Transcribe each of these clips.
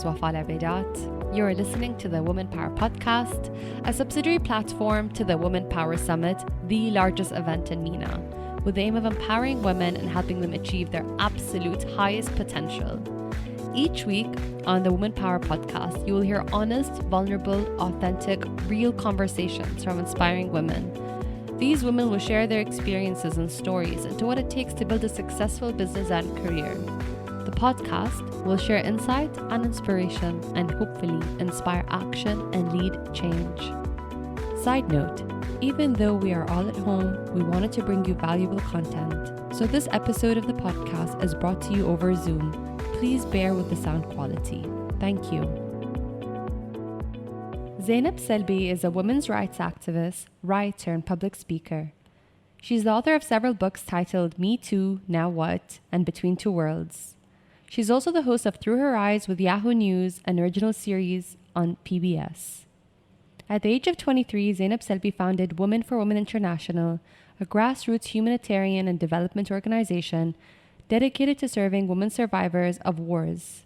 is Wafa Al-Abaidat. You are listening to the Woman Power Podcast, a subsidiary platform to the Woman Power Summit, the largest event in MENA, with the aim of empowering women and helping them achieve their absolute highest potential. Each week on the Woman Power Podcast, you will hear honest, vulnerable, authentic, real conversations from inspiring women. These women will share their experiences and stories into what it takes to build a successful business and career. The podcast will share insight and inspiration and hopefully inspire action and lead change. Side note, even though we are all at home, we wanted to bring you valuable content. So this episode of the podcast is brought to you over Zoom. Please bear with the sound quality. Thank you. Zainab Salbi is a women's rights activist, writer, and public speaker. She's the author of several books titled Me Too, Now What, and Between Two Worlds. She's also the host of Through Her Eyes with Yahoo News, an original series on PBS. At the age of 23, Zainab Salbi founded Women for Women International, a grassroots humanitarian and development organization dedicated to serving women survivors of wars.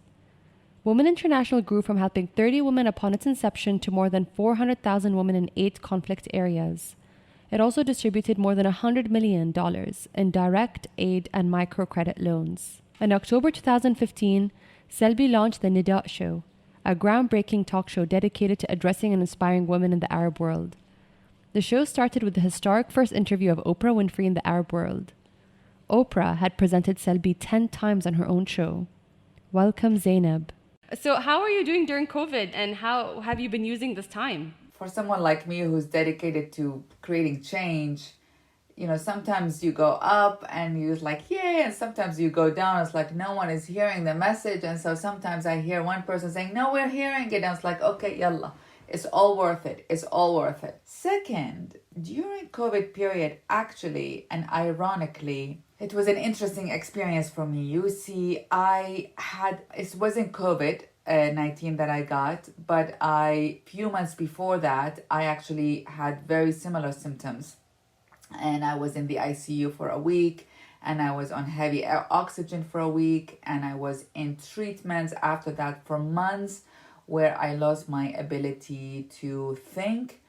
Women International grew from helping 30 women upon its inception to more than 400,000 women in 8 conflict areas. It also distributed more than $100 million in direct aid and microcredit loans. In October 2015, Salbi launched the Nidaa show, a groundbreaking talk show dedicated to addressing and inspiring women in the Arab world. The show started with the historic first interview of Oprah Winfrey in the Arab world. Oprah had presented Salbi 10 times on her own show. Welcome, Zainab. So how are you doing during COVID, and how have you been using this time? For someone like me who's dedicated to creating change, sometimes you go up and you're like, yay, and sometimes you go down. It's like no one is hearing the message. And so sometimes I hear one person saying, no, we're hearing it. And it's like, okay, yalla, it's all worth it. It's all worth it. Second, during COVID period, actually, and ironically, it was an interesting experience for me. You see, it wasn't COVID-19 that I got, but few months before that, I actually had very similar symptoms. And I was in the ICU for a week, and I was on heavy oxygen for a week, and I was in treatments after that for months, where I lost my ability to think,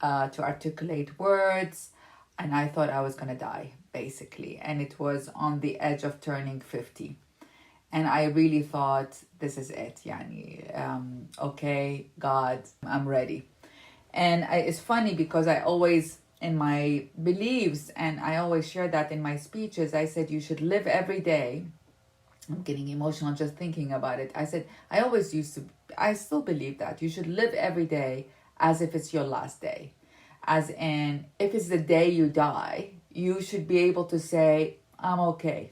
to articulate words, and I thought I was gonna die, basically. And it was on the edge of turning 50. And I really thought, this is it, okay, God, I'm ready. And it's funny because I always, in my beliefs, and I always share that in my speeches, I said you should live every day. I'm getting emotional just thinking about it. I said, I still believe that you should live every day as if it's your last day. As in, if it's the day you die, you should be able to say, I'm okay,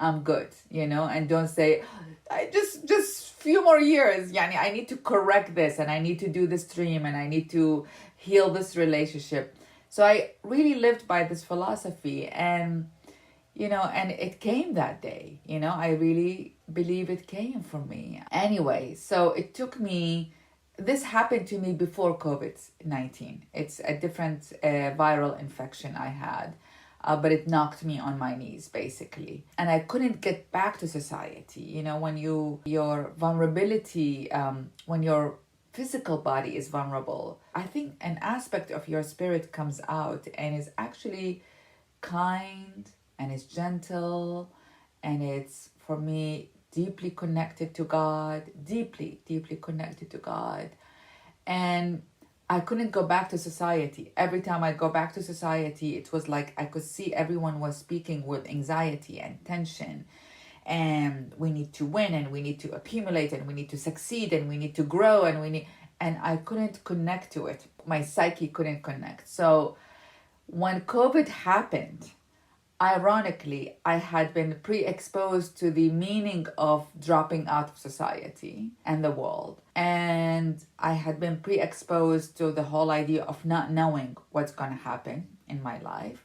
I'm good, and don't say, I just few more years, I need to correct this, and I need to do this dream, and I need to heal this relationship. So I really lived by this philosophy, and and it came that day. I really believe it came from me. Anyway, so it took me, this happened to me before COVID-19. It's a different viral infection I had, but it knocked me on my knees, basically. And I couldn't get back to society. When your vulnerability, when your physical body is vulnerable, I think an aspect of your spirit comes out and is actually kind, and it's gentle, and it's, for me, deeply connected to God, deeply connected to God. And I couldn't go back to society. Every time I go back to society, it was like I could see everyone was speaking with anxiety and tension. And we need to win, and we need to accumulate, and we need to succeed, and we need to grow, and I couldn't connect to it. My psyche couldn't connect. So when COVID happened, ironically, I had been pre-exposed to the meaning of dropping out of society and the world. And I had been pre-exposed to the whole idea of not knowing what's going to happen in my life.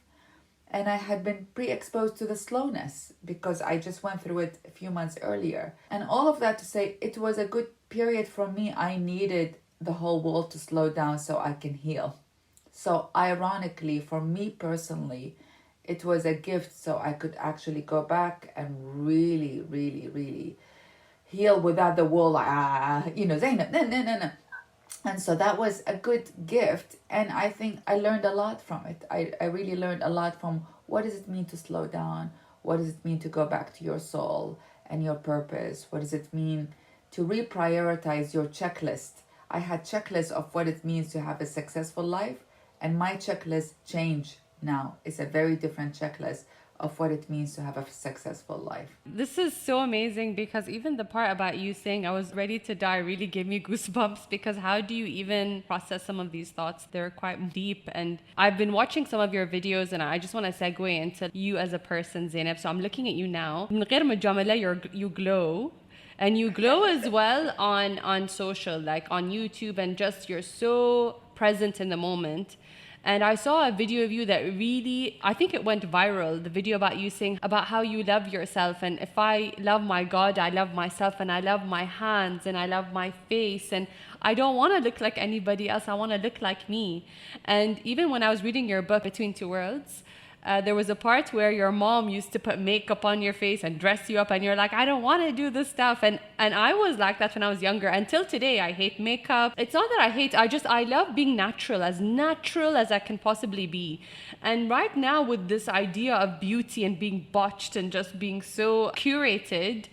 And I had been pre-exposed to the slowness because I just went through it a few months earlier. And all of that to say, it was a good period for me. I needed the whole world to slow down so I can heal. So ironically, for me personally, it was a gift so I could actually go back and really heal without the wall, Zainab, no. And so that was a good gift. And I think I learned a lot from it. I really learned a lot from what does it mean to slow down? What does it mean to go back to your soul and your purpose? What does it mean to reprioritize your checklist? I had checklists of what it means to have a successful life, and my checklist changed now. It's a very different checklist of what it means to have a successful life. This is so amazing, because even the part about you saying I was ready to die really gave me goosebumps, because how do you even process some of these thoughts? They're quite deep. And I've been watching some of your videos, and I just want to segue into you as a person, Zainab. So I'm looking at you now. من غير مجاملة, you glow. And you glow as well on social, like on YouTube, and just you're so present in the moment. And I saw a video of you that really, I think it went viral, the video about you saying about how you love yourself. And if I love my God, I love myself, and I love my hands, and I love my face, and I don't want to look like anybody else. I want to look like me. And even when I was reading your book, Between Two Worlds, there was a part where your mom used to put makeup on your face and dress you up, and you're like, I don't want to do this stuff. And I was like that when I was younger. Until today, I hate makeup. It's not that I hate, I love being natural as I can possibly be. And right now, with this idea of beauty and being botched and just being so curated,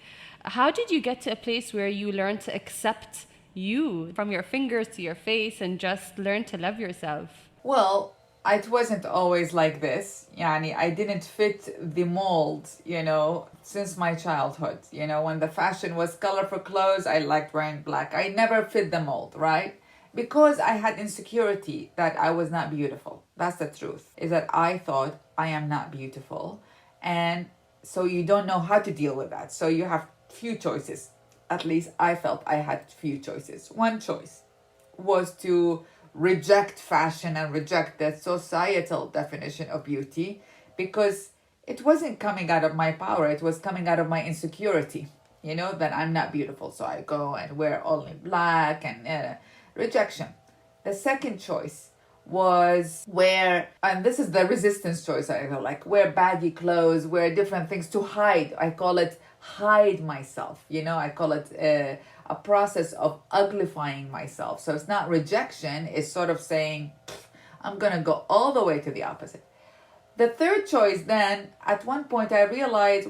how did you get to a place where you learn to accept you, from your fingers to your face, and just learn to love yourself? Well, it wasn't always like this. I didn't fit the mold, since my childhood. When the fashion was colorful clothes, I liked wearing black. I never fit the mold, right? Because I had insecurity that I was not beautiful. That's the truth, is that I thought I am not beautiful. And so you don't know how to deal with that. So you have few choices. At least I felt I had few choices. One choice was to reject fashion and reject the societal definition of beauty, because it wasn't coming out of my power. It was coming out of my insecurity, that I'm not beautiful. So I go and wear only black, and rejection. The second choice was and this is the resistance choice, I go like, wear baggy clothes, wear different things to hide. I call it hide myself. I call it a process of uglifying myself. So it's not rejection, it's sort of saying, I'm gonna go all the way to the opposite. The third choice, then, at one point I realized,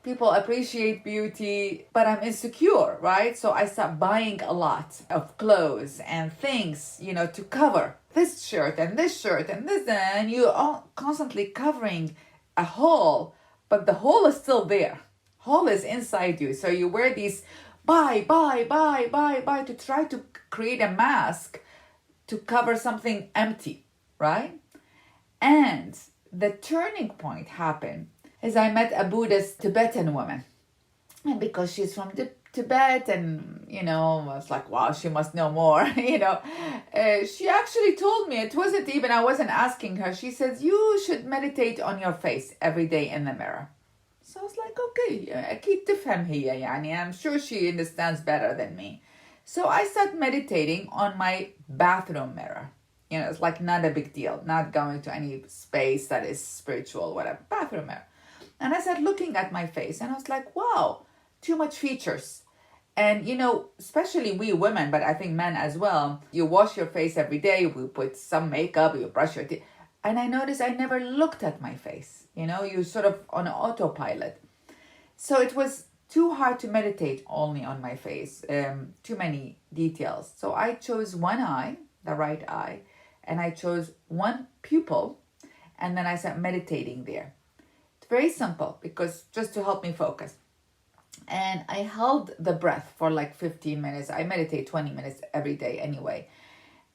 people appreciate beauty, but I'm insecure, right? So I stopped buying a lot of clothes and things, to cover this shirt and this shirt and this, and you're all constantly covering a hole, but the hole is still there. Hole is inside you. So you wear these buy to try to create a mask to cover something empty, right? And the turning point happened as I met a Buddhist Tibetan woman. And because she's from Tibet, and, I was like, wow, she must know more, she actually told me, I wasn't asking her. She says, you should meditate on your face every day in the mirror. So I was like, okay, أكيد تفهم هي, I'm sure she understands better than me. So I started meditating on my bathroom mirror. It's like not a big deal, not going to any space that is spiritual, whatever, bathroom mirror. And I started looking at my face, and I was like, wow, too much features. And, especially we women, but I think men as well, you wash your face every day, you put some makeup, you brush your teeth. And I noticed I never looked at my face. You're sort of on autopilot. So it was too hard to meditate only on my face, too many details. So I chose one eye, the right eye, and I chose one pupil, and then I started meditating there. It's very simple, because just to help me focus. And I held the breath for like 15 minutes. I meditate 20 minutes every day anyway.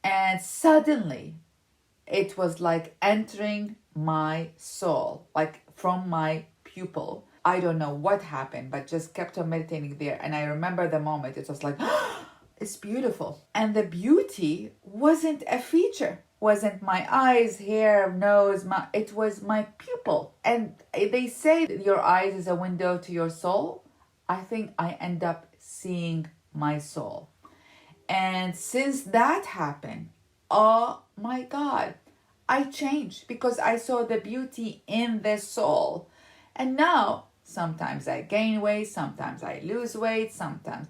And suddenly, it was like entering my soul, like from my pupil. I don't know what happened, but just kept on meditating there. And I remember the moment, it was like, it's beautiful. And the beauty wasn't a feature, wasn't my eyes, hair, nose, it was my pupil. And they say that your eyes is a window to your soul. I think I end up seeing my soul. And since that happened, oh my God, I changed, because I saw the beauty in the soul. And now, Sometimes I gain weight, sometimes I lose weight, sometimes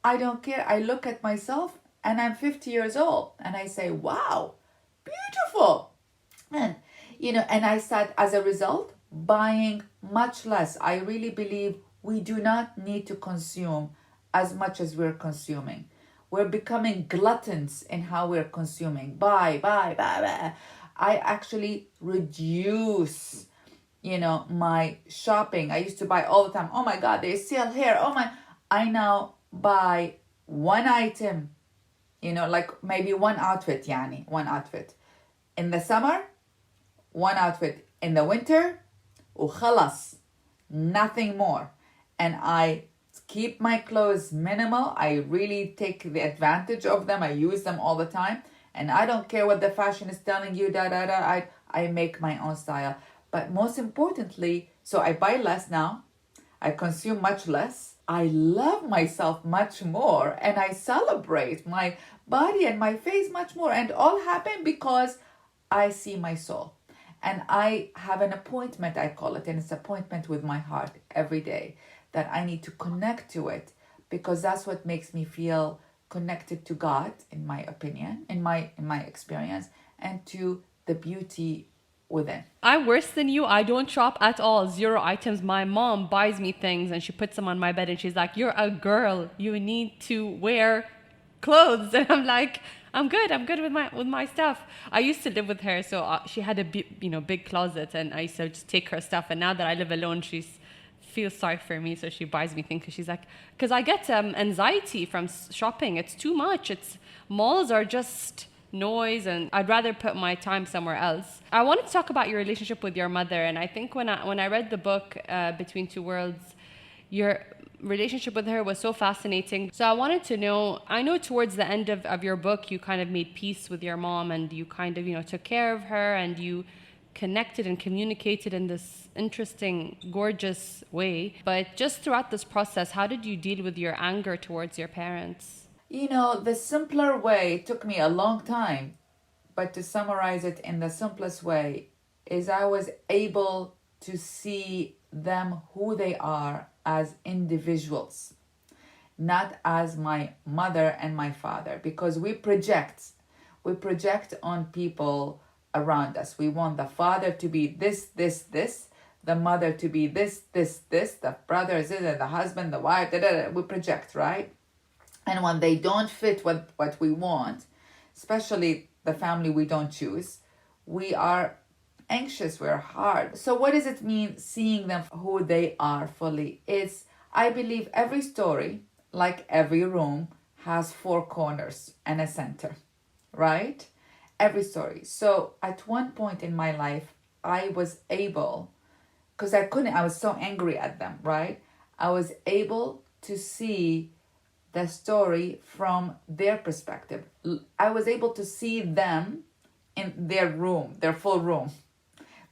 I don't care. I look at myself and I'm 50 years old and I say, wow, beautiful. And, and I start, as a result, buying much less. I really believe we do not need to consume as much as we're consuming. We're becoming gluttons in how we're consuming. Buy, buy, buy, buy. I actually reduce, my shopping. I used to buy all the time. Oh my God, there's sale here. I now buy one item, like maybe one outfit, one outfit. In the summer, one outfit. In the winter, وخلص, nothing more. And I keep my clothes minimal. I really take the advantage of them. I use them all the time. And I don't care what the fashion is telling you, I make my own style. But most importantly, so I buy less now. I consume much less. I love myself much more. And I celebrate my body and my face much more. And all happened because I see my soul. And I have an appointment, I call it, and it's an appointment with my heart every day, that I need to connect to it, because that's what makes me feel connected to God, in my opinion, in my experience, and to the beauty within. I'm worse than you. I don't shop at all. Zero items. My mom buys me things and she puts them on my bed and she's like, you're a girl. You need to wear clothes. And I'm like, I'm good with my stuff. I used to live with her, so she had a big closet, and I used to just take her stuff. And now that I live alone, she feels sorry for me, so she buys me things, because I get anxiety from shopping. It's too much. Malls are just noise, and I'd rather put my time somewhere else. I wanted to talk about your relationship with your mother, and I think when I read the book Between Two Worlds, your relationship with her was so fascinating. So I wanted to know, I know towards the end of your book, you kind of made peace with your mom, and you kind of, took care of her, and you connected and communicated in this interesting, gorgeous way. But just throughout this process, how did you deal with your anger towards your parents? The simpler way, it took me a long time, but to summarize it in the simplest way, is I was able to see them who they are as individuals, not as my mother and my father, because we project on people around us. We want the father to be this, the mother to be this, the brother is this, the husband, the wife, we project, right? And when they don't fit what we want, especially the family we don't choose, we are anxious, we're hard. So what does it mean seeing them who they are fully? I believe every story, like every room, has four corners and a center, right? Every story. So at one point in my life, I was able, because I was so angry at them, right? I was able to see the story from their perspective. I was able to see them in their room, their full room.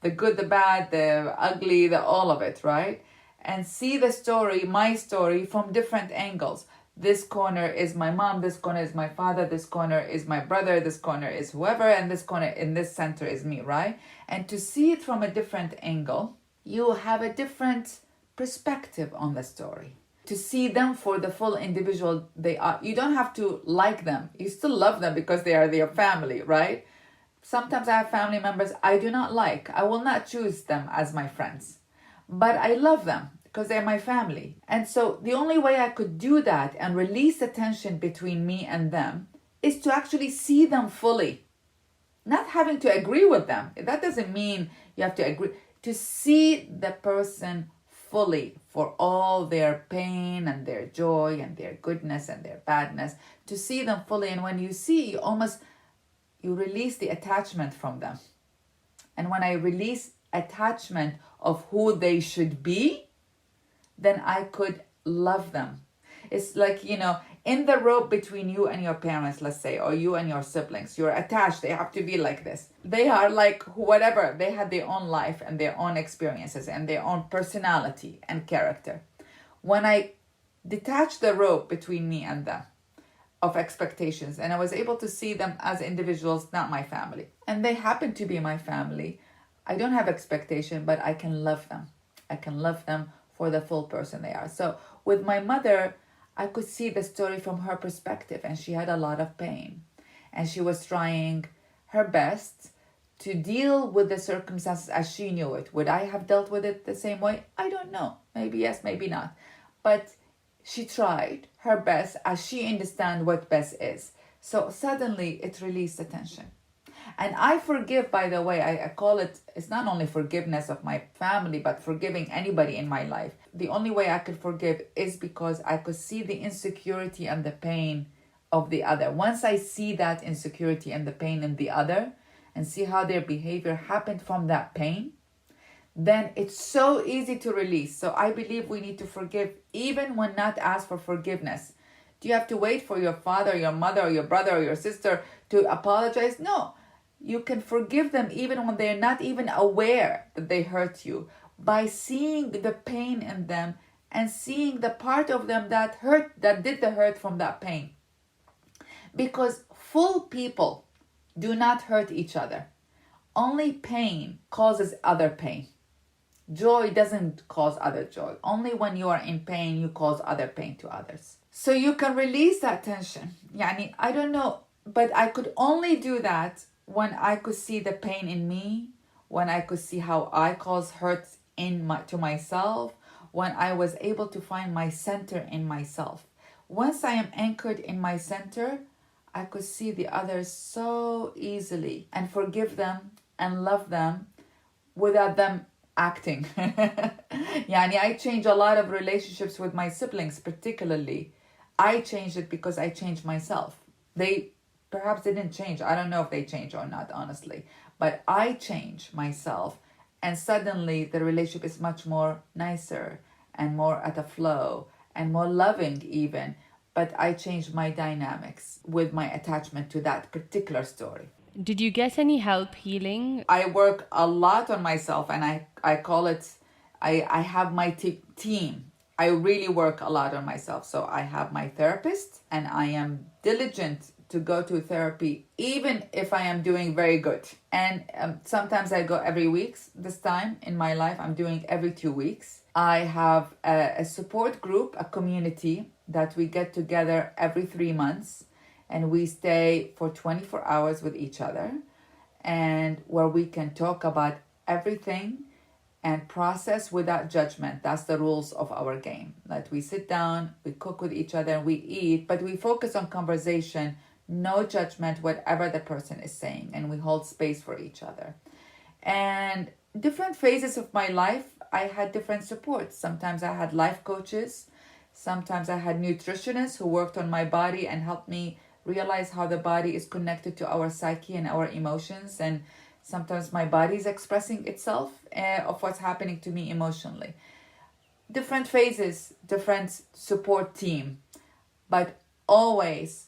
The good, the bad, the ugly, the all of it, right? And see the story, my story, from different angles. This corner is my mom, this corner is my father, this corner is my brother, this corner is whoever, and this corner in this center is me, right? And to see it from a different angle, you have a different perspective on the story. To see them for the full individual they are. You don't have to like them. You still love them because they are your family, right? Sometimes I have family members I do not like. I will not choose them as my friends. But I love them because they're my family. And so the only way I could do that and release the tension between me and them is to actually see them fully. Not having to agree with them. That doesn't mean you have to agree. To see the person fully for all their pain and their joy and their goodness and their badness. To see them fully. And when you see, you release the attachment from them. And when I release attachment of who they should be, then I could love them. It's like, in the rope between you and your parents, let's say, or you and your siblings, you're attached. They have to be like this. They are like whatever. They had their own life and their own experiences and their own personality and character. When I detached the rope between me and them, of expectations, and I was able to see them as individuals, not my family. And they happen to be my family. I don't have expectation, but I can love them. I can love them for the full person they are. So with my mother, I could see the story from her perspective, and she had a lot of pain. And she was trying her best to deal with the circumstances as she knew it. Would I have dealt with it the same way? I don't know. Maybe yes, maybe not. But she tried her best as she understands what best is. So suddenly it released the tension. And I forgive, by the way, I call it, it's not only forgiveness of my family, but forgiving anybody in my life. The only way I could forgive is because I could see the insecurity and the pain of the other. Once I see that insecurity and the pain in the other and see how their behavior happened from that pain, then it's so easy to release. So I believe we need to forgive even when not asked for forgiveness. Do you have to wait for your father, your mother, or your brother, or your sister to apologize? No. You can forgive them even when they're not even aware that they hurt you, by seeing the pain in them and seeing the part of them that hurt, that did the hurt from that pain. Because full people do not hurt each other. Only pain causes other pain. Joy doesn't cause other joy. Only when you are in pain, you cause other pain to others. So you can release that tension. I don't know, but I could only do that when I could see the pain in me, when I could see how I cause hurt to myself, when I was able to find my center in myself. Once I am anchored in my center, I could see the others so easily and forgive them and love them without them acting. I changed a lot of relationships with my siblings, particularly. I changed it because I changed myself. They perhaps didn't change. I don't know if they change or not, honestly. But I changed myself, and suddenly the relationship is much more nicer and more at a flow and more loving even. But I changed my dynamics with my attachment to that particular story. Did you get any help healing? I work a lot on myself, and I call it, I have my team. I really work a lot on myself. So I have my therapist, and I am diligent to go to therapy, even if I am doing very good. And sometimes I go every week. This time in my life, I'm doing every 2 weeks. I have a support group, a community that we get together every 3 months, and we stay for 24 hours with each other, and where we can talk about everything and process without judgment. That's the rules of our game. That we sit down, we cook with each other, we eat, but we focus on conversation, no judgment, whatever the person is saying, and we hold space for each other. And different phases of my life, I had different supports. Sometimes I had life coaches. Sometimes I had nutritionists who worked on my body and helped me realize how the body is connected to our psyche and our emotions. And sometimes my body is expressing itself of what's happening to me emotionally. Different phases, different support team, but always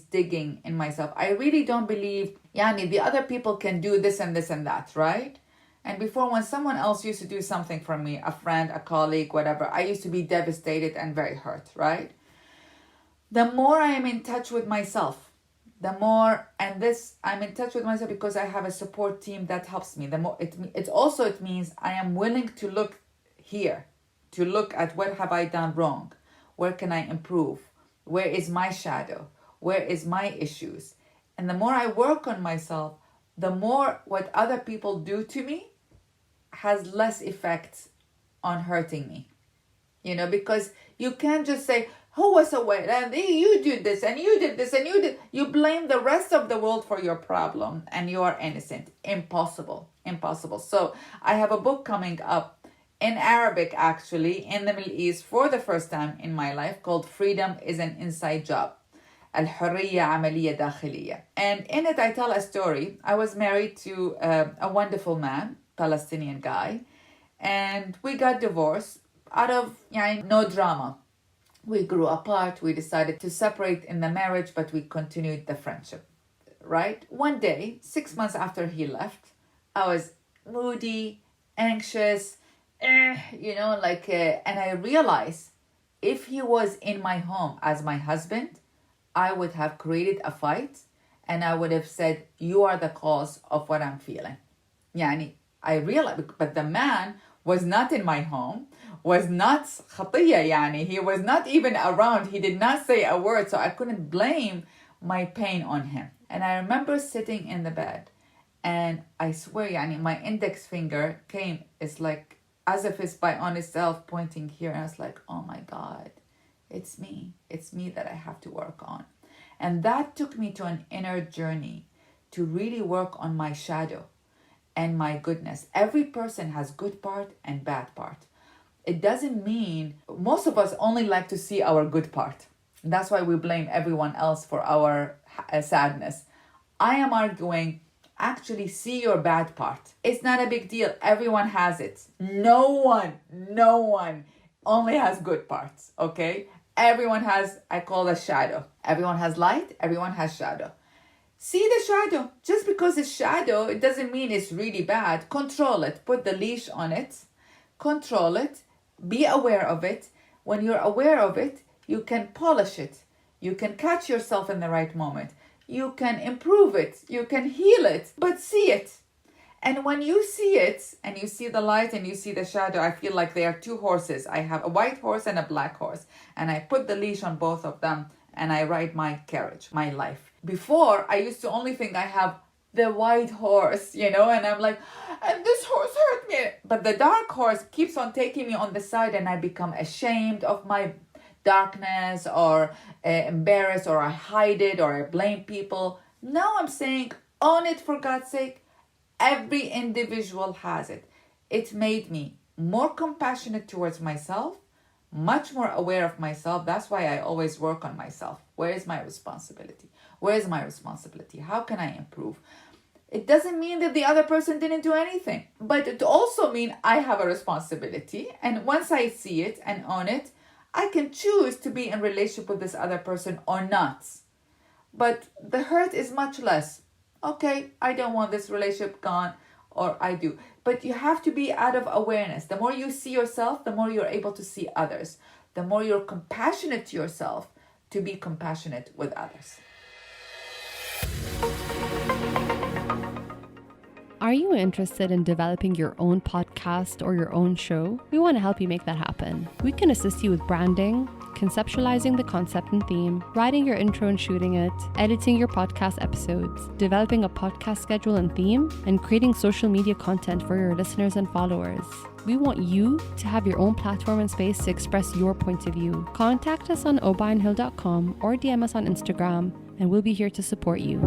digging in myself. I really don't believe, the other people can do this and this and that, right? And before, when someone else used to do something for me, a friend, a colleague, whatever, I used to be devastated and very hurt, right? The more I am in touch with myself, I'm in touch with myself because I have a support team that helps me. The more it means I am willing to look here, to look at what have I done wrong, where can I improve, where is my shadow, where is my issues. And the more I work on myself, the more what other people do to me has less effect on hurting me. Because you can't just say, who was aware, and you did this and you did this and you did. You blame the rest of the world for your problem and you are innocent. Impossible. So I have a book coming up in Arabic, actually, in the Middle East for the first time in my life, called Freedom is an Inside Job. الحرية عملية داخلية. And in it I tell a story. I was married to a wonderful man, Palestinian guy, and we got divorced out of no drama. We grew apart. We decided to separate in the marriage, but we continued the friendship, right? One day, 6 months after he left, I was moody, anxious, and I realized if he was in my home as my husband, I would have created a fight and I would have said, you are the cause of what I'm feeling. I realized, but the man was not in my home, was not خطية يعني. He was not even around. He did not say a word, so I couldn't blame my pain on him. And I remember sitting in the bed, and I swear يعني my index finger came, it's like as if it's by on itself pointing here, and I was like, oh my God, it's me that I have to work on. And that took me to an inner journey to really work on my shadow and my goodness. Every person has good part and bad part. It doesn't mean, most of us only like to see our good part. That's why we blame everyone else for our sadness. I am arguing, actually see your bad part. It's not a big deal. Everyone has it. No one only has good parts, okay? Everyone has, I call it shadow. Everyone has light, everyone has shadow. See the shadow. Just because it's shadow, it doesn't mean it's really bad. Control it. Put the leash on it. Control it. Be aware of it. When you're aware of it, you can polish it. You can catch yourself in the right moment. You can improve it. You can heal it. But see it. And when you see it, and you see the light and you see the shadow, I feel like they are two horses. I have a white horse and a black horse. And I put the leash on both of them, and I ride my carriage, my life. Before, I used to only think I have the white horse, and I'm like, and this horse hurt me. But the dark horse keeps on taking me on the side, and I become ashamed of my darkness, or embarrassed, or I hide it, or I blame people. Now I'm saying, own it, for God's sake. Every individual has it. It made me more compassionate towards myself, much more aware of myself. That's why I always work on myself. Where is my responsibility? Where is my responsibility? How can I improve? It doesn't mean that the other person didn't do anything, but it also means I have a responsibility. And once I see it and own it, I can choose to be in relationship with this other person or not. But the hurt is much less. Okay, I don't want this relationship gone, or I do. But you have to be out of awareness. The more you see yourself, the more you're able to see others. The more you're compassionate to yourself, to be compassionate with others. Are you interested in developing your own podcast or your own show? We want to help you make that happen. We can assist you with branding, conceptualizing the concept and theme, writing your intro and shooting it, editing your podcast episodes, developing a podcast schedule and theme, and creating social media content for your listeners and followers. We want you to have your own platform and space to express your point of view. Contact us on obaandhill.com or DM us on Instagram, and we'll be here to support you.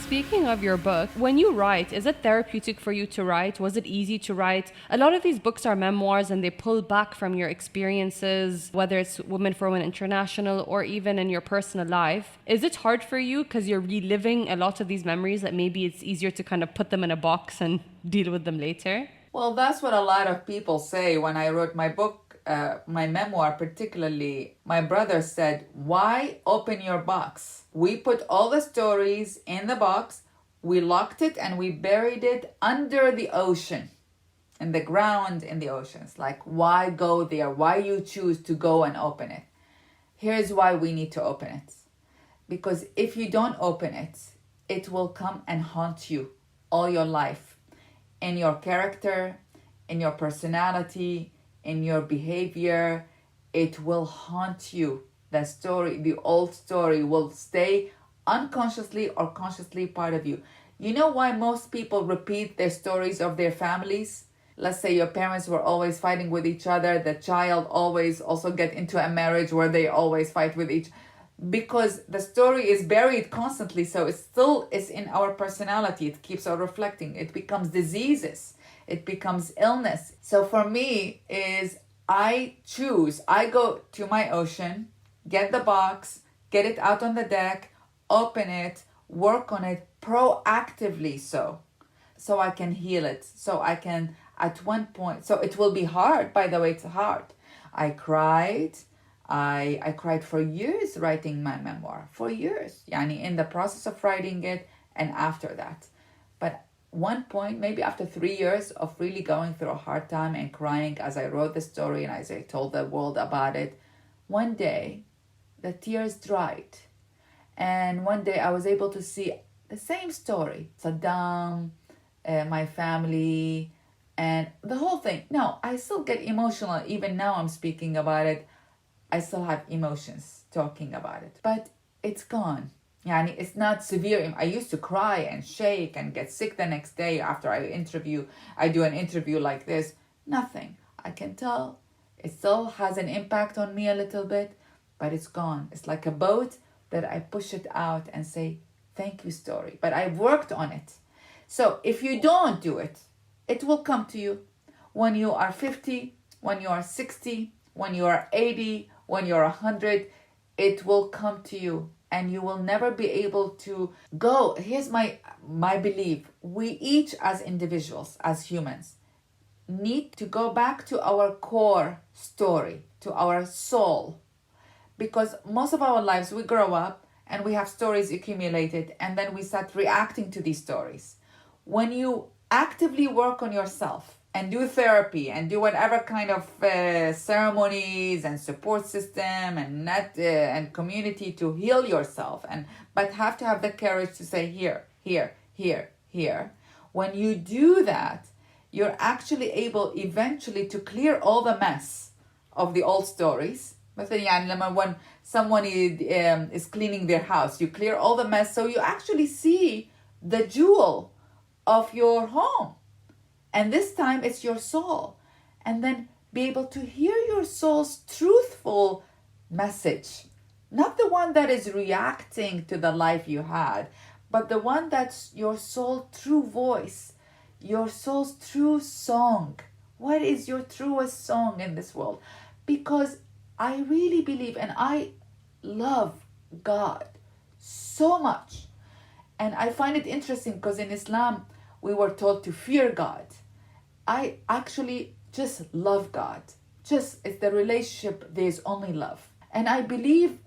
Speaking of your book, when you write, is it therapeutic for you to write? Was it easy to write? A lot of these books are memoirs, and they pull back from your experiences, whether it's Women for Women International or even in your personal life. Is it hard for you because you're reliving a lot of these memories that maybe it's easier to kind of put them in a box and deal with them later? Well, that's what a lot of people say. When I wrote my book, my memoir particularly, my brother said, why open your box? We put all the stories in the box, we locked it, and we buried it under the ocean, in the ground, in the oceans. Like, why go there? Why you choose to go and open it? Here's why we need to open it. Because if you don't open it, it will come and haunt you all your life, in your character, in your personality, in your behavior. It will haunt you. The story, the old story, will stay unconsciously or consciously part of you. You know why most people repeat their stories of their families? Let's say your parents were always fighting with each other. The child always also get into a marriage where they always fight with each, because the story is buried constantly. So it still is in our personality. It keeps on reflecting. It becomes diseases. It becomes illness. So for me is I go to my ocean, get the box, get it out on the deck, open it, work on it proactively so I can heal it. So I can at one point, so it will be hard. By the way, it's hard. I cried. I cried for years writing my memoir, for years. Yani in the process of writing it and after that. But one point, maybe after 3 years of really going through a hard time and crying as I wrote the story and as I told the world about it, one day the tears dried. And one day I was able to see the same story. Saddam, my family, and the whole thing. No, I still get emotional. Even now I'm speaking about it. I still have emotions talking about it. But it's gone. Yani it's not severe. I used to cry and shake and get sick the next day after I do an interview like this. Nothing. I can tell it still has an impact on me a little bit, but it's gone. It's like a boat that I push it out and say, thank you, story. But I've worked on it. So if you don't do it, it will come to you when you are 50, when you are 60, when you are 80, when you're 100. It will come to you and you will never be able to go. Here's my belief. We each as individuals, as humans, need to go back to our core story, to our soul. Because most of our lives we grow up and we have stories accumulated and then we start reacting to these stories. When you actively work on yourself and do therapy and do whatever kind of ceremonies and support system and and community to heal yourself, but have to have the courage to say here. When you do that, you're actually able eventually to clear all the mess of the old stories. When someone is cleaning their house, you clear all the mess, so you actually see the jewel of your home. And this time it's your soul. And then be able to hear your soul's truthful message. Not the one that is reacting to the life you had, but the one that's your soul's true voice, your soul's true song. What is your truest song in this world? Because I really believe and I love God so much. And I find it interesting because in Islam, we were told to fear God. I actually just love God. It's the relationship, there's only love. And I believe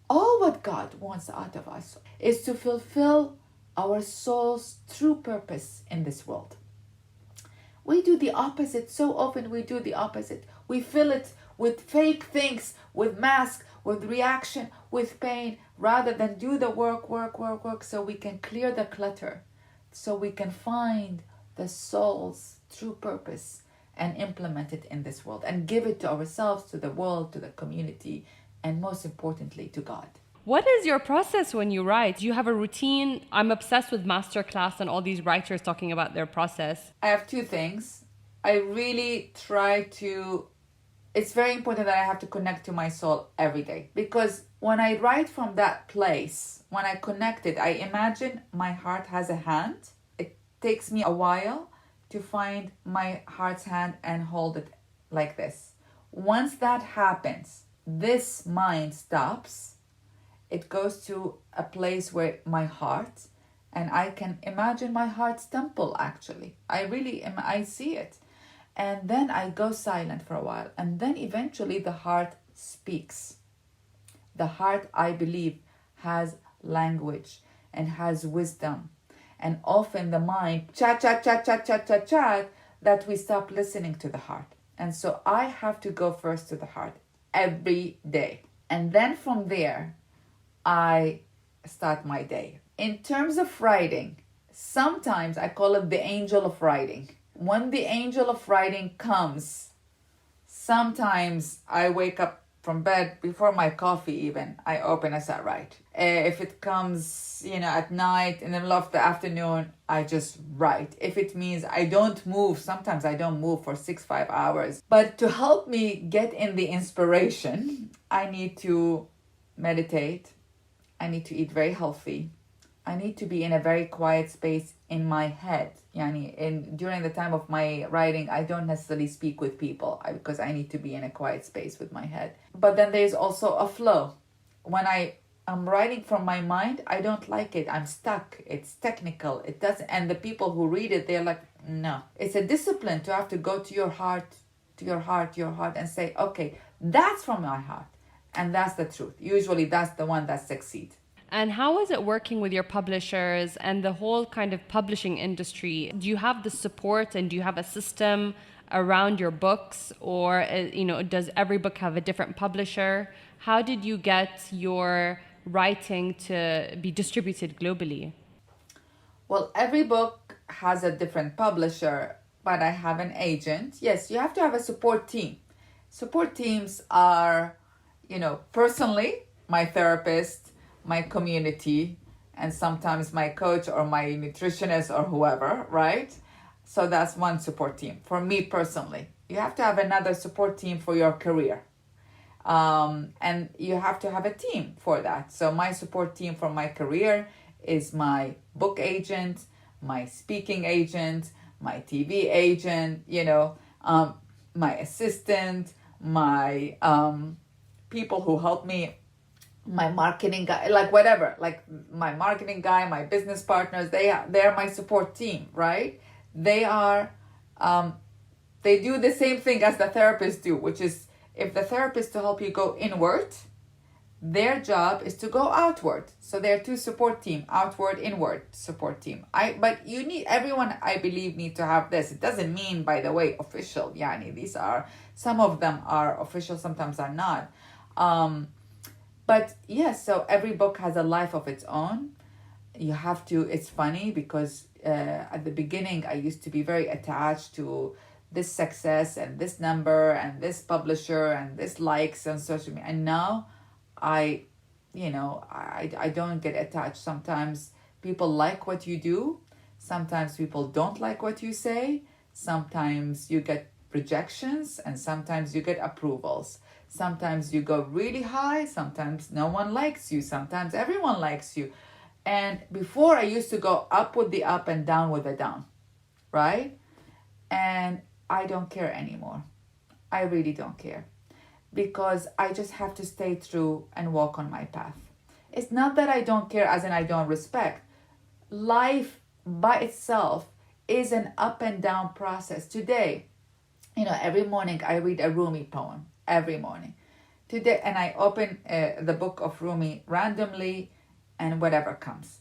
all what God wants out of us is to fulfill our soul's true purpose in this world. We do the opposite. So often we do the opposite. We fill it with fake things, with masks, with reaction, with pain, rather than do the work, so we can clear the clutter, so we can find the soul's true purpose and implement it in this world and give it to ourselves, to the world, to the community, and most importantly, to God. What is your process when you write? Do you have a routine? I'm obsessed with masterclass and all these writers talking about their process. I have two things. I really try to... It's very important that I have to connect to my soul every day. Because when I write from that place, when I connect it, I imagine my heart has a hand. It takes me a while to find my heart's hand and hold it like this. Once that happens, this mind stops. It goes to a place where my heart, and I can imagine my heart's temple actually. I see it. And then I go silent for a while. And then eventually the heart speaks. The heart, I believe, has language and has wisdom. And often the mind, chat, that we stop listening to the heart. And so I have to go first to the heart every day. And then from there, I start my day. In terms of writing, sometimes I call it the angel of writing. When the angel of writing comes, sometimes I wake up from bed before my coffee even. I open, I start write. If it comes, at night, in the middle of the afternoon, I just write. If it means I don't move, sometimes I don't move for 5 hours. But to help me get in the inspiration, I need to meditate. I need to eat very healthy. I need to be in a very quiet space in my head. During the time of my writing, I don't necessarily speak with people because I need to be in a quiet space with my head. But then there's also a flow. When I am writing from my mind, I don't like it. I'm stuck. It's technical. It doesn't. And the people who read it, they're like, no. It's a discipline to have to go to your heart, and say, okay, that's from my heart. And that's the truth. Usually that's the one that succeeds. And how is it working with your publishers and the whole kind of publishing industry? Do you have the support and do you have a system around your books, or does every book have a different publisher? How did you get your writing to be distributed globally? Well, every book has a different publisher, but I have an agent. Yes, you have to have a support team. Support teams are, personally, my therapist, my community, and sometimes my coach or my nutritionist or whoever, right? So that's one support team. For me personally, you have to have another support team for your career. And you have to have a team for that. So my support team for my career is my book agent, my speaking agent, my TV agent, my assistant, my people who help me, my marketing guy, like whatever, like my marketing guy, my business partners, they're my support team, right? They are, they do the same thing as the therapists do, which is, if the therapist to help you go inward, their job is to go outward. So they're two support team, outward, inward support team. But you need, everyone, I believe, need to have this. It doesn't mean, by the way, official. These are, some of them are official, sometimes are not. But yes, so every book has a life of its own. You have to, it's funny because at the beginning, I used to be very attached to this success and this number and this publisher and this likes on social media. And now I don't get attached. Sometimes people like what you do. Sometimes people don't like what you say. Sometimes you get rejections and sometimes you get approvals. Sometimes you go really high. Sometimes no one likes you. Sometimes everyone likes you. And before I used to go up with the up and down with the down, right? And I don't care anymore. I really don't care, because I just have to stay true and walk on my path. It's not that I don't care as in I don't respect. Life by itself is an up and down process. Today, every morning I read a Rumi poem, every morning. Today, and I open the book of Rumi randomly and whatever comes.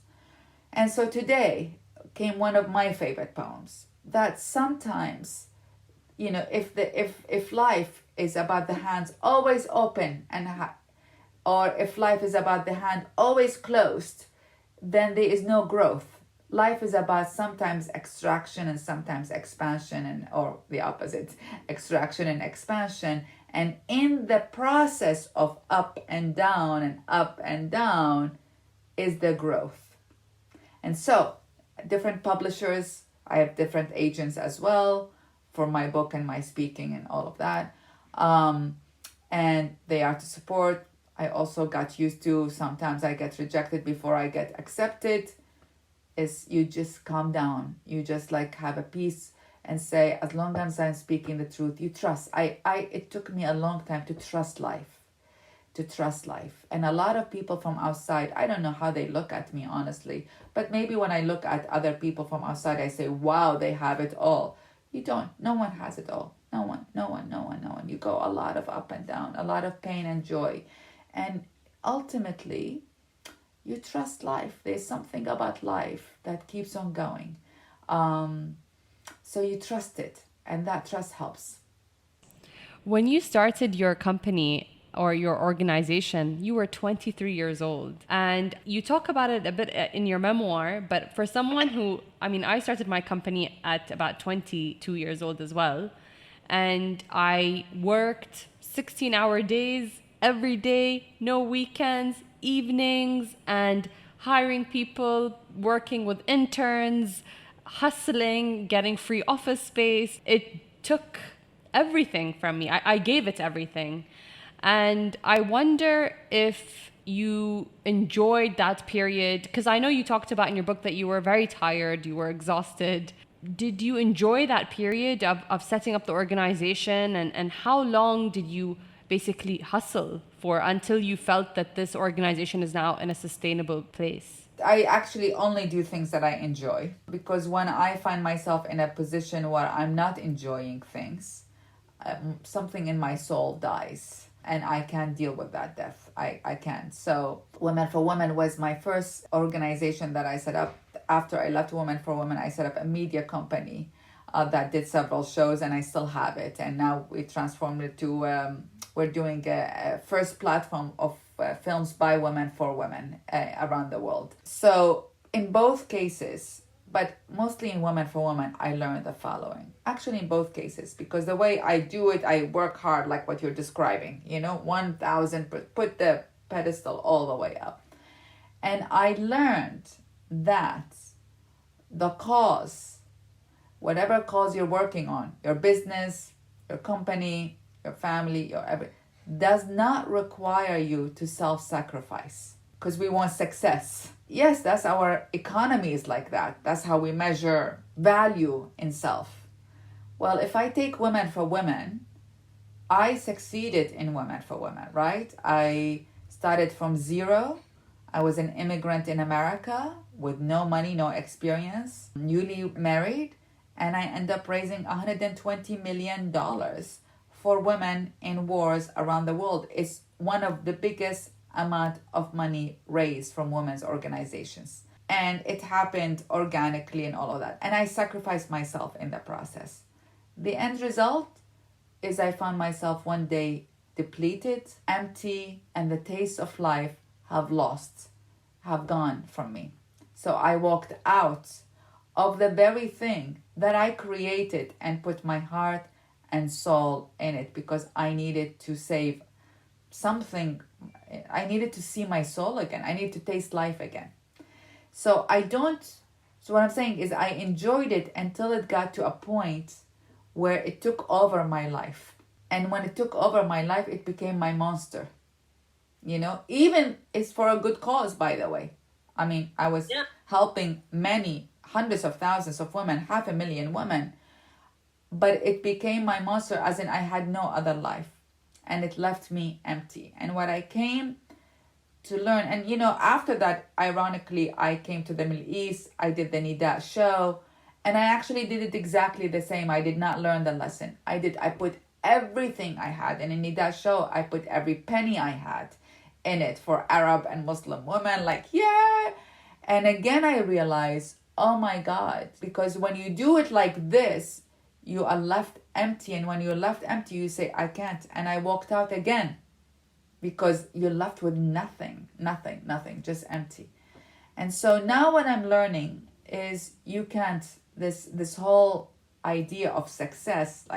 And so today came one of my favorite poems, that sometimes, if life is about the hands always open or if life is about the hand always closed, then there is no growth. Life is about sometimes extraction and sometimes expansion, or the opposite, extraction and expansion. And in the process of up and down is the growth. And so different publishers, I have different agents as well for my book and my speaking and all of that. And they are to support. I also got used to, sometimes I get rejected before I get accepted. Is you just calm down. You just have a peace and say, as long as I'm speaking the truth, you trust. It took me a long time to trust life. And a lot of people from outside, I don't know how they look at me, honestly, but maybe when I look at other people from outside, I say, wow, they have it all. You don't. No one has it all. No one. You go a lot of up and down, a lot of pain and joy. And ultimately, you trust life. There's something about life that keeps on going. So you trust it, and that trust helps. When you started your company or your organization, you were 23 years old. And you talk about it a bit in your memoir, but for someone who, I started my company at about 22 years old as well. And I worked 16-hour days every day, no weekends, evenings, and hiring people, working with interns, hustling, getting free office space. It took everything from me. I gave it everything. And I wonder if you enjoyed that period, because I know you talked about in your book that you were very tired, you were exhausted. Did you enjoy that period of setting up the organization? And how long did you basically hustle for until you felt that this organization is now in a sustainable place? I actually only do things that I enjoy, because when I find myself in a position where I'm not enjoying things, something in my soul dies. And I can't deal with that death. I can't. So Women for Women was my first organization that I set up. After I left Women for Women, I set up a media company that did several shows, and I still have it. And now we transformed it to, we're doing a first platform of films by women for women around the world. So in both cases, But mostly in Women for Women, I learned the following. Actually, in both cases, because the way I do it, I work hard, like what you're describing, 1000, put the pedestal all the way up. And I learned that the cause, whatever cause you're working on, your business, your company, your family, your everything, does not require you to self-sacrifice, because we want success. Yes, that's our economy is like that. That's how we measure value in self. Well, if I take Women for Women, I succeeded in Women for Women, right? I started from zero. I was an immigrant in America with no money, no experience, newly married, and I ended up raising $120 million for women in wars around the world. It's one of the biggest amount of money raised from women's organizations. And it happened organically and all of that. And I sacrificed myself in the process. The end result is I found myself one day depleted, empty, and the taste of life have gone from me. So I walked out of the very thing that I created and put my heart and soul in it, because I needed to save something. I needed to see my soul again. I needed to taste life again. So what I'm saying is I enjoyed it until it got to a point where it took over my life. And when it took over my life, it became my monster. Even it's for a good cause, by the way. I mean, I was helping many hundreds of thousands of women, 500,000 women, but it became my monster, as in I had no other life, and it left me empty. And what I came to learn, and after that, ironically, I came to the Middle East. I did the Nidaa show, and I actually did it exactly the same. I did not learn the lesson. I put everything I had, and in Nidaa show, I put every penny I had in it for Arab and Muslim women, and again I realized, oh my God, because when you do it like this, you are left empty, and when you're left empty, you say, I can't, and I walked out again, because you're left with nothing, just empty. And so now what I'm learning is you can't, this whole idea of success,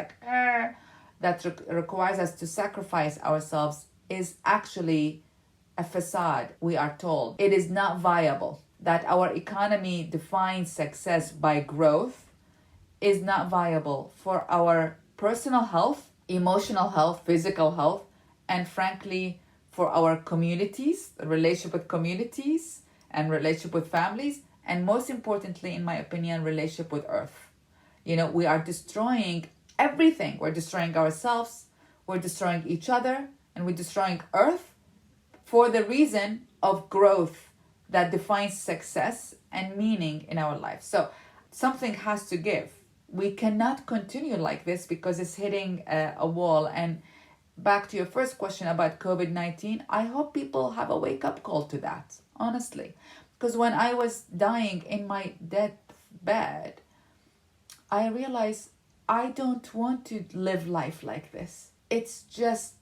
that requires us to sacrifice ourselves, is actually a facade. We are told it is not viable, that our economy defines success by growth, is not viable for our personal health, emotional health, physical health, and frankly, for our communities, relationship with communities and relationship with families, and most importantly, in my opinion, relationship with Earth. We are destroying everything. We're destroying ourselves, we're destroying each other, and we're destroying Earth for the reason of growth that defines success and meaning in our life. So something has to give. We cannot continue like this, because it's hitting a wall. And back to your first question about COVID-19, I hope people have a wake-up call to that, honestly. Because when I was dying in my deathbed, I realized I don't want to live life like this. It's just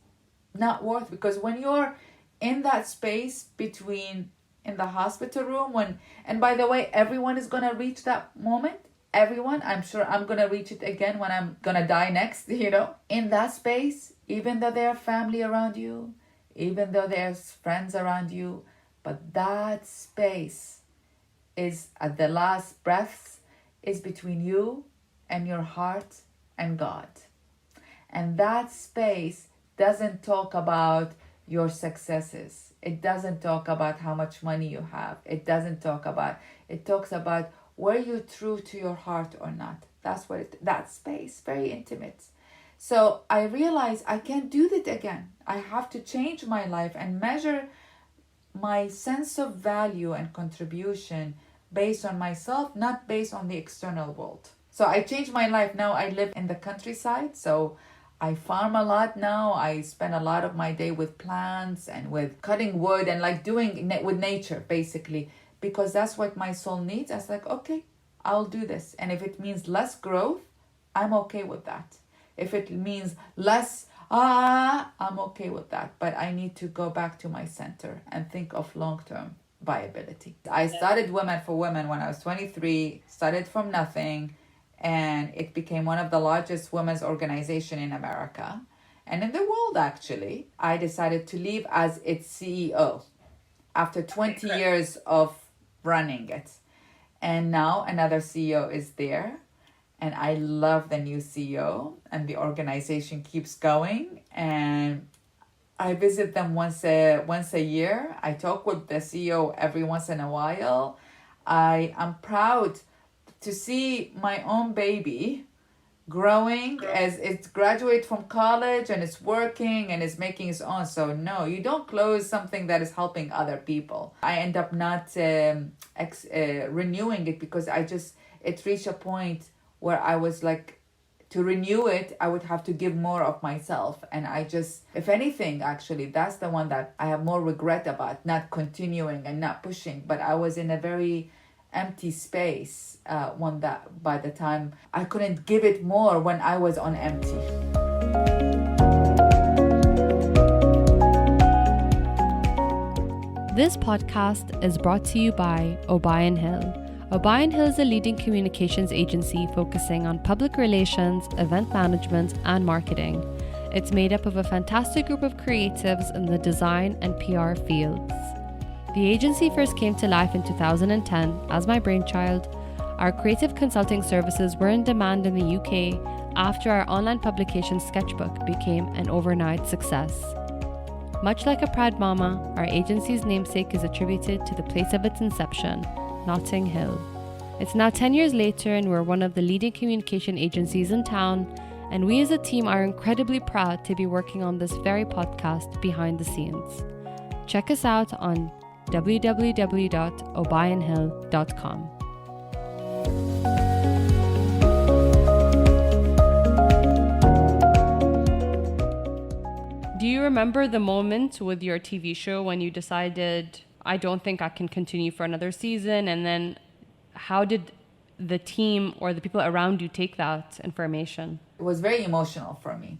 not worth, because when you're in that space between in the hospital room, and by the way, everyone is going to reach that moment. Everyone, I'm sure I'm going to reach it again when I'm going to die next, in that space, even though there's family around you, even though there's friends around you, but that space is at the last breaths is between you and your heart and God. And that space doesn't talk about your successes. It doesn't talk about how much money you have. It talks about were you true to your heart or not. That's that space, very intimate. So I realized I can't do that again. I have to change my life and measure my sense of value and contribution based on myself, not based on the external world. So I changed my life. Now I live in the countryside, so I farm a lot now. I spend a lot of my day with plants and with cutting wood and doing with nature, basically, because that's what my soul needs. I was like, okay, I'll do this. And if it means less growth, I'm okay with that. If it means less, I'm okay with that. But I need to go back to my center and think of long term. viability. I started Women for Women when I was 23, started from nothing, and it became one of the largest women's organization in America and in the world, actually. I decided to leave as its CEO after 20 years of running it. And now another CEO is there, and I love the new CEO, and the organization keeps going, and I visit them once a year. I talk with the CEO every once in a while. I am proud to see my own baby growing as it graduates from college and it's working and is making its own. So no, you don't close something that is helping other people. I end up not renewing it because it reached a point where I was like, to renew it, I would have to give more of myself. And if anything, actually, that's the one that I have more regret about, not continuing and not pushing. But I was in a very empty space one that by the time I couldn't give it more when I was on empty. This podcast is brought to you by O'Brien Hill. O'Brien Hill is a leading communications agency focusing on public relations, event management, and marketing. It's made up of a fantastic group of creatives in the design and PR fields. The agency first came to life in 2010 as my brainchild. Our creative consulting services were in demand in the UK after our online publication Sketchbook became an overnight success. Much like a proud mama, our agency's namesake is attributed to the place of its inception, Notting Hill. It's now 10 years later and we're one of the leading communication agencies in town, and we as a team are incredibly proud to be working on this very podcast behind the scenes. Check us out on www.obrionhill.com. Do you remember the moment with your TV show when you decided, I don't think I can continue for another season? And then how did the team or the people around you take that information? It was very emotional for me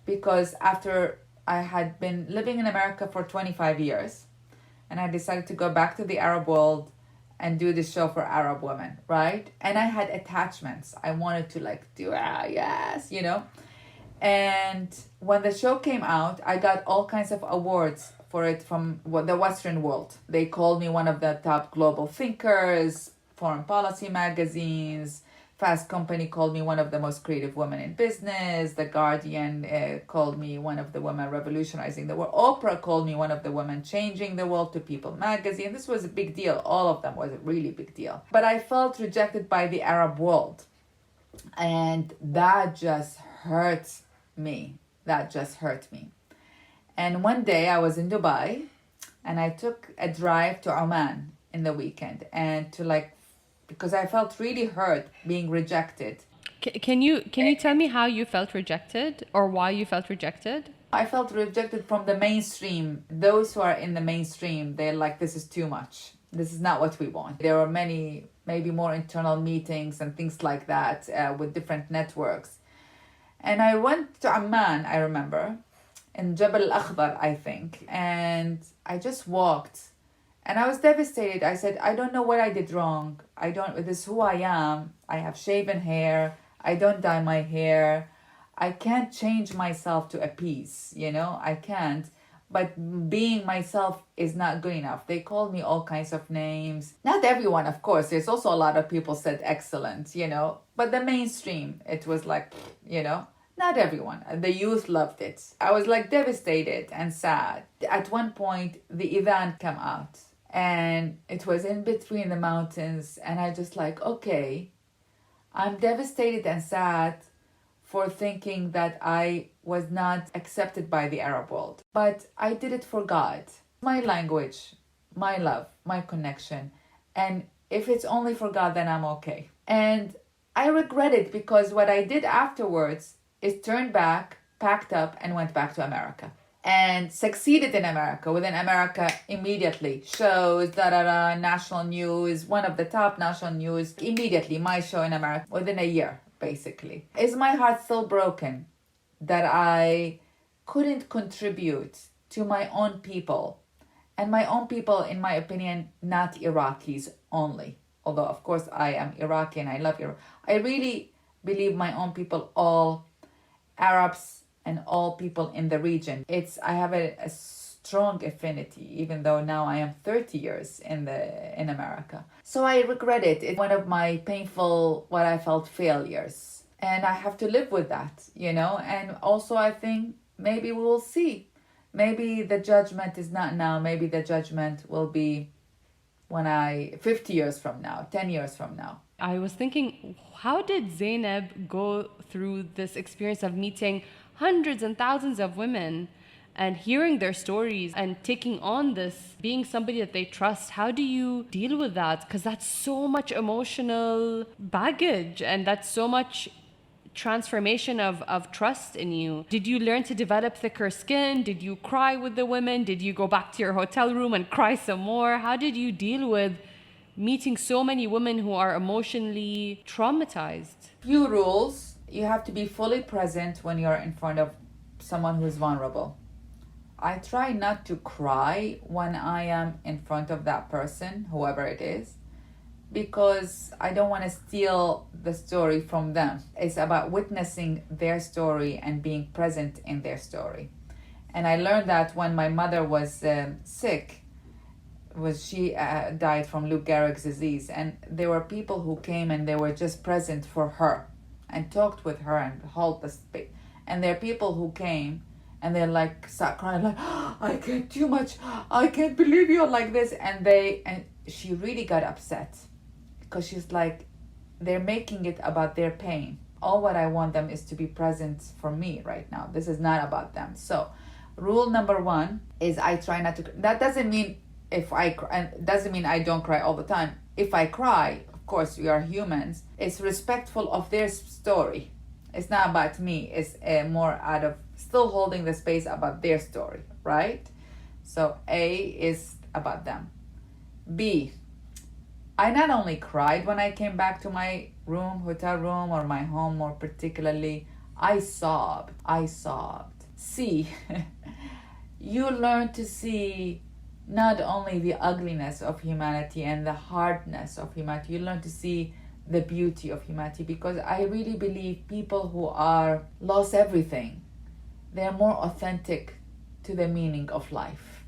because after I had been living in America for 25 years and I decided to go back to the Arab world and do this show for Arab women, right? And I had attachments. I wanted to do, yes, And when the show came out, I got all kinds of awards for it from the Western world. They called me one of the top global thinkers, foreign policy magazines. Fast Company called me one of the most creative women in business. The Guardian called me one of the women revolutionizing the world. Oprah called me one of the women changing the world to People magazine. This was a big deal. All of them was a really big deal. But I felt rejected by the Arab world. And that just hurt me. And one day I was in Dubai and I took a drive to Oman in the weekend and because I felt really hurt being rejected. Can you tell me how you felt rejected or why you felt rejected? I felt rejected from the mainstream. Those who are in the mainstream, they're like, this is too much. This is not what we want. There were many, maybe more internal meetings and things like that with different networks. And I went to Amman, I remember, in Jabal al-Akhdar, I think. And I just walked. And I was devastated. I said, I don't know what I did wrong. This is who I am. I have shaven hair. I don't dye my hair. I can't change myself to appease, I can't. But being myself is not good enough. They called me all kinds of names. Not everyone, of course. There's also a lot of people said excellent, But the mainstream, it was not everyone. The youth loved it. I was devastated and sad. At one point, the Ivan came out. And it was in between the mountains. And I just okay, I'm devastated and sad for thinking that I was not accepted by the Arab world. But I did it for God. My language, my love, my connection. And if it's only for God, then I'm okay. And I regret it because what I did afterwards is turned back, packed up, and went back to America. And succeeded in America, within America immediately. Shows, national news, one of the top national news, immediately, my show in America, within a year, basically. Is my heart still broken that I couldn't contribute to my own people And my own people, in my opinion, not Iraqis only. Although, of course, I am Iraqi and I love Iraq. I really believe my own people, all Arabs and all people in the region. I have a strong affinity, even though now I am 30 years in America. So I regret it. It's one of my painful, what I felt, failures. And I have to live with that, And also I think maybe we will see. Maybe the judgment is not now. Maybe the judgment will be 50 years from now, 10 years from now. I was thinking, how did Zainab go through this experience of meeting hundreds and thousands of women and hearing their stories and taking on this, being somebody that they trust? How do you deal with that? Because that's so much emotional baggage and that's so much transformation of trust in you. Did you learn to develop thicker skin? Did you cry with the women? Did you go back to your hotel room and cry some more? How did you deal with meeting so many women who are emotionally traumatized? Few rules. You have to be fully present when you're in front of someone who's vulnerable. I try not to cry when I am in front of that person, whoever it is, because I don't want to steal the story from them. It's about witnessing their story and being present in their story. And I learned that when my mother was sick, she died from Lou Gehrig's disease, and there were people who came and they were just present for her and talked with her and held the space. And there are people who came and they're like start crying like, oh, I can't do much, I can't believe you're like this, and she really got upset because she's like, they're making it about their pain. All what I want them is to be present for me right now. This is not about them. So rule number 1 is I try not to. That doesn't mean doesn't mean I don't cry all the time. If I cry, of course, we are humans. It's respectful of their story. It's not about me. It's more out of still holding the space about their story, right? So A is about them. B, I not only cried when I came back to my hotel room, or my home more particularly, I sobbed. C, you learn to see not only the ugliness of humanity and the hardness of humanity, you learn to see the beauty of humanity, because I really believe people who are lost everything, they're more authentic to the meaning of life.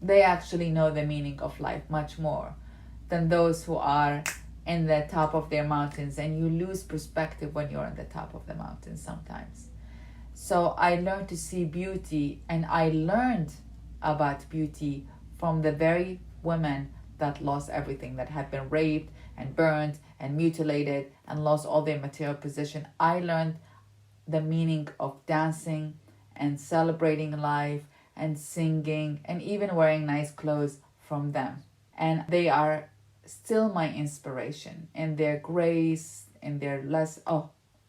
They actually know the meaning of life much more than those who are in the top of their mountains, and you lose perspective when you're on the top of the mountain sometimes. So I learned to see beauty, and I learned about beauty from the very women that lost everything, that had been raped and burned and mutilated and lost all their material possession. I learned the meaning of dancing and celebrating life and singing and even wearing nice clothes from them. And they are still my inspiration in their grace, in their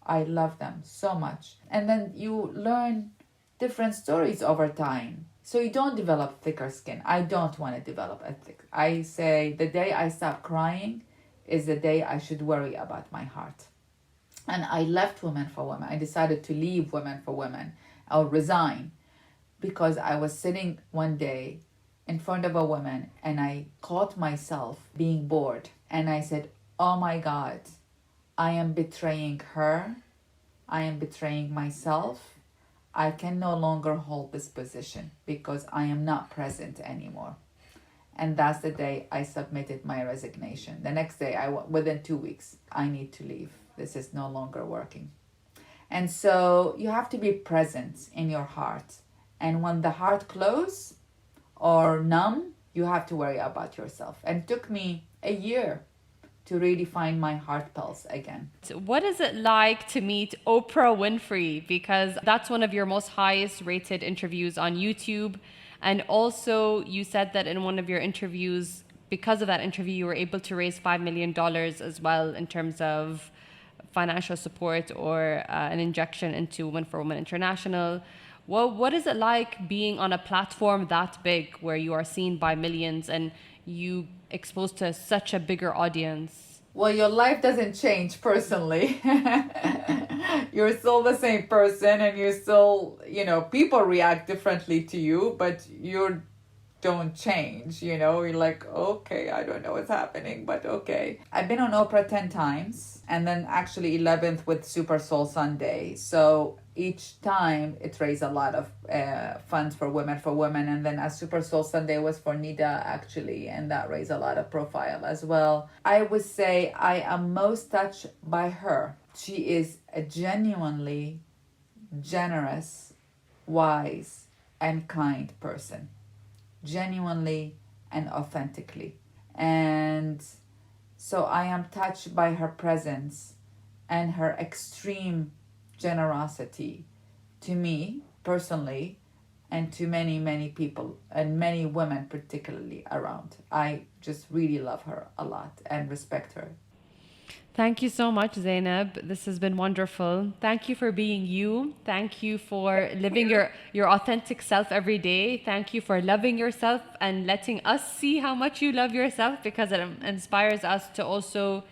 I love them so much. And then you learn different stories over time. So you don't develop thicker skin. I don't want to develop a thick. I say the day I stop crying is the day I should worry about my heart. And I left Women for Women. I decided to leave Women for Women. I'll resign, because I was sitting one day in front of a woman and I caught myself being bored. And I said, oh my God, I am betraying her. I am betraying myself. I can no longer hold this position because I am not present anymore. And that's the day I submitted my resignation. The next day, within 2 weeks, I need to leave. This is no longer working. And so you have to be present in your heart. And when the heart closes or numb, you have to worry about yourself. And it took me a year to really find my heart pulse again. What is it like to meet Oprah Winfrey? Because that's one of your most highest rated interviews on YouTube. And also you said that in one of your interviews, because of that interview, you were able to raise $5 million as well in terms of financial support or an injection into Women for Women International. Well, what is it like being on a platform that big where you are seen by millions and you exposed to such a bigger audience? Well, your life doesn't change personally. You're still the same person, and you're still, people react differently to you, but you're don't change, you know. You're like, okay, I don't know what's happening, but okay. I've been on Oprah 10 times, and then actually 11th with Super Soul Sunday. So each time it raised a lot of funds for women. And then as Super Soul Sunday was for Nidaa, actually, and that raised a lot of profile as well. I would say I am most touched by her. She is a genuinely generous, wise, and kind person. Genuinely and authentically. And so I am touched by her presence and her extreme generosity to me personally, and to many, many people, and many women particularly around. I just really love her a lot and respect her. Thank you so much, Zainab. This has been wonderful. Thank you for being you. Thank you for living your authentic self every day. Thank you for loving yourself and letting us see how much you love yourself, because it inspires us to also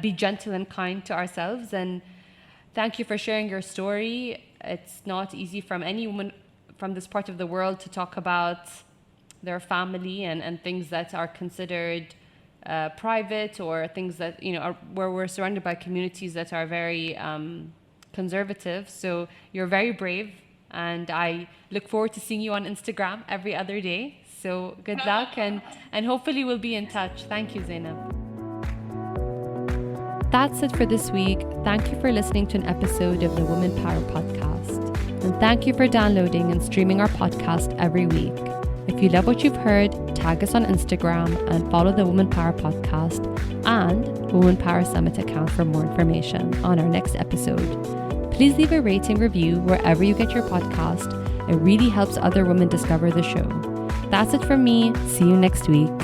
be gentle and kind to ourselves. And thank you for sharing your story. It's not easy from any woman from this part of the world to talk about their family and things that are considered private, or things that, you know, where we're surrounded by communities that are very conservative. So you're very brave, and I look forward to seeing you on Instagram every other day. So good luck, and hopefully we'll be in touch. Thank you, Zainab. That's it for this week. Thank you for listening to an episode of the Woman Power Podcast. And thank you for downloading and streaming our podcast every week. If you love what you've heard, tag us on Instagram and follow the Woman Power Podcast and Woman Power Summit account for more information on our next episode. Please leave a rating review wherever you get your podcast. It really helps other women discover the show. That's it from me. See you next week.